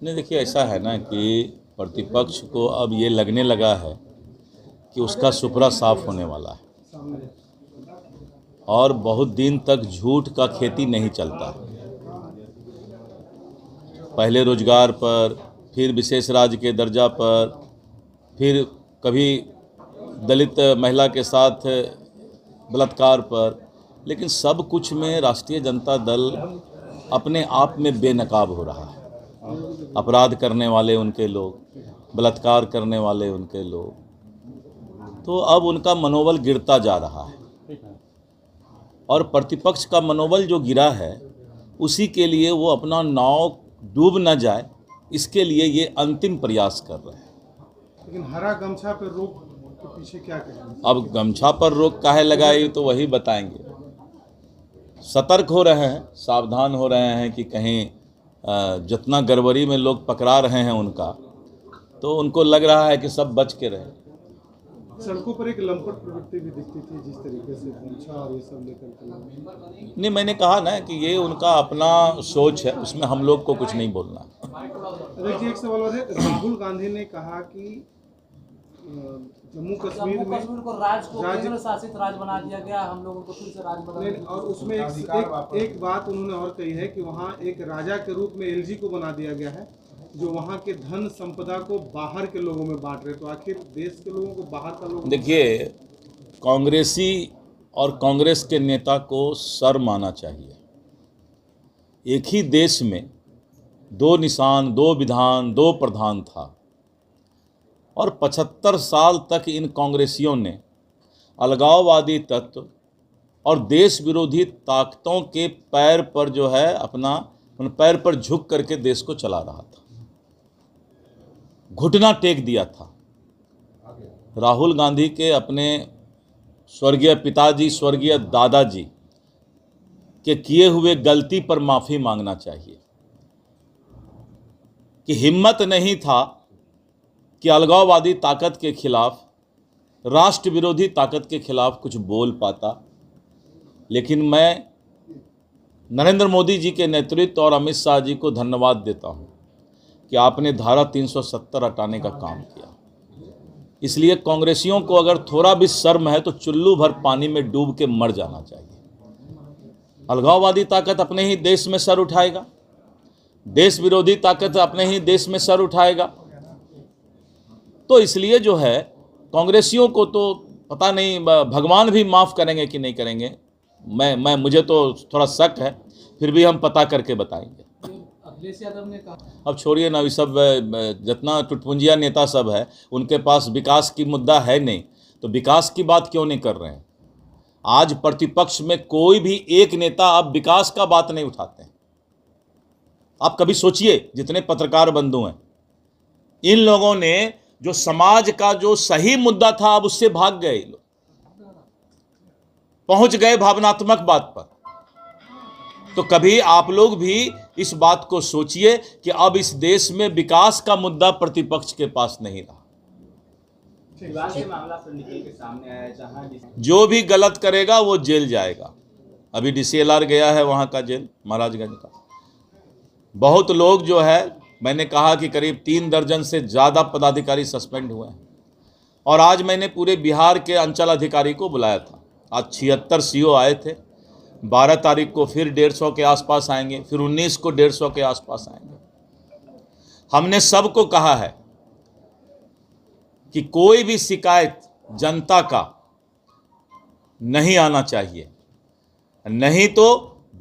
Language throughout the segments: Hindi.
नहीं, देखिए ऐसा है ना कि प्रतिपक्ष को अब ये लगने लगा है कि उसका सुपड़ा साफ होने वाला है और बहुत दिन तक झूठ का खेती नहीं चलता है। पहले रोजगार पर, फिर विशेष राज्य के दर्जा पर, फिर कभी दलित महिला के साथ बलात्कार पर, लेकिन सब कुछ में राष्ट्रीय जनता दल अपने आप में बेनकाब हो रहा है। अपराध करने वाले उनके लोग, बलात्कार करने वाले उनके लोग, तो अब उनका मनोबल गिरता जा रहा है और प्रतिपक्ष का मनोबल जो गिरा है उसी के लिए वो अपना नाव डूब न जाए, इसके लिए ये अंतिम प्रयास कर रहे हैं। लेकिन हरा गमछा पर रोक के पीछे क्या कहेंगे? अब गमछा पर रोक काहे लगाई तो वही बताएंगे। सतर्क हो रहे हैं, सावधान हो रहे हैं कि कहीं जितना गड़बड़ी में लोग पकड़ा रहे हैं उनका, तो उनको लग रहा है कि सब बच के रहे। सड़कों पर एक लंपट प्रवृत्ति भी दिखती थी, जिस तरीके से गमछा और ये सब लेकर के। नहीं, मैंने कहा ना कि ये उनका अपना सोच है, उसमें हम लोग को कुछ नहीं बोलना। देखिए, एक सवाल और है। राहुल गांधी ने कहा कि जम्मू कश्मीर को केंद्र शासित राज्य बना दिया गया, हम लोगों को फिर से राज्य बना दिया। और उसमें एक बात उन्होंने और कही है कि वहाँ एक राजा के रूप में एलजी को बना दिया गया है, जो वहाँ के धन संपदा को बाहर के लोगों में बांट रहे। तो आखिर देश के लोगों को बाहर का लोग। देखिए, कांग्रेसी और कांग्रेस के नेता को शर्म आना चाहिए। एक ही देश में दो निशान, दो विधान, दो प्रधान था और 75 साल तक इन कांग्रेसियों ने अलगाववादी तत्व और देश विरोधी ताकतों के पैर पर जो है अपना उन पैर पर झुक करके देश को चला रहा था, घुटना टेक दिया था। राहुल गांधी के अपने स्वर्गीय पिताजी, स्वर्गीय दादाजी के किए हुए गलती पर माफ़ी मांगना चाहिए कि हिम्मत नहीं था कि अलगाववादी ताकत के खिलाफ, राष्ट्र विरोधी ताकत के खिलाफ कुछ बोल पाता। लेकिन मैं नरेंद्र मोदी जी के नेतृत्व और अमित शाह जी को धन्यवाद देता हूं कि आपने धारा 370 हटाने का काम किया। इसलिए कांग्रेसियों को अगर थोड़ा भी शर्म है तो चुल्लू भर पानी में डूब के मर जाना चाहिए। अलगाववादी ताकत अपने ही देश में सर उठाएगा, देश विरोधी ताकत अपने ही देश में सर उठाएगा। तो इसलिए जो है कांग्रेसियों को तो पता नहीं भगवान भी माफ़ करेंगे कि नहीं करेंगे, मुझे तो थोड़ा शक है, फिर भी हम पता करके बताएंगे। अखिलेश यादव ने कहा, अब छोड़िए ना, सब जितना टुटपुंजिया नेता सब है उनके पास विकास की मुद्दा है नहीं, तो विकास की बात क्यों नहीं कर रहे हैं। आज प्रतिपक्ष में कोई भी एक नेता अब विकास का बात नहीं उठाते हैं। आप कभी सोचिए, जितने पत्रकार बंधु हैं, इन लोगों ने जो समाज का जो सही मुद्दा था अब उससे भाग गए, लोग पहुंच गए भावनात्मक बात पर। तो कभी आप लोग भी इस बात को सोचिए कि अब इस देश में विकास का मुद्दा प्रतिपक्ष के पास नहीं रहा। मामला फिर निकल के सामने आया, जहां जो भी गलत करेगा वो जेल जाएगा। अभी DCLR गया है वहां का जेल, महाराजगंज का। बहुत लोग जो है, मैंने कहा कि करीब 3 दर्जन से ज़्यादा पदाधिकारी सस्पेंड हुए हैं और आज मैंने पूरे बिहार के अंचल अधिकारी को बुलाया था। आज 76 CO आए थे, 12 तारीख को फिर 150 के आसपास आएंगे, फिर 19 को 150 के आसपास आएंगे। हमने सबको कहा है कि कोई भी शिकायत जनता का नहीं आना चाहिए, नहीं तो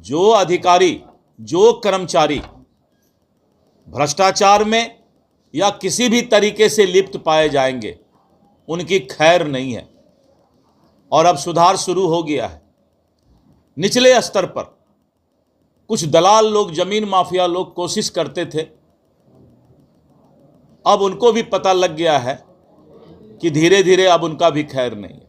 जो अधिकारी, जो कर्मचारी भ्रष्टाचार में या किसी भी तरीके से लिप्त पाए जाएंगे उनकी खैर नहीं है। और अब सुधार शुरू हो गया है। निचले स्तर पर कुछ दलाल लोग, जमीन माफिया लोग कोशिश करते थे, अब उनको भी पता लग गया है कि धीरे धीरे अब उनका भी खैर नहीं है।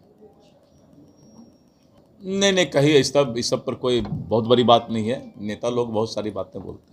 नहीं, कही इस सब पर कोई बहुत बड़ी बात नहीं है। नेता लोग बहुत सारी बातें बोलते हैं।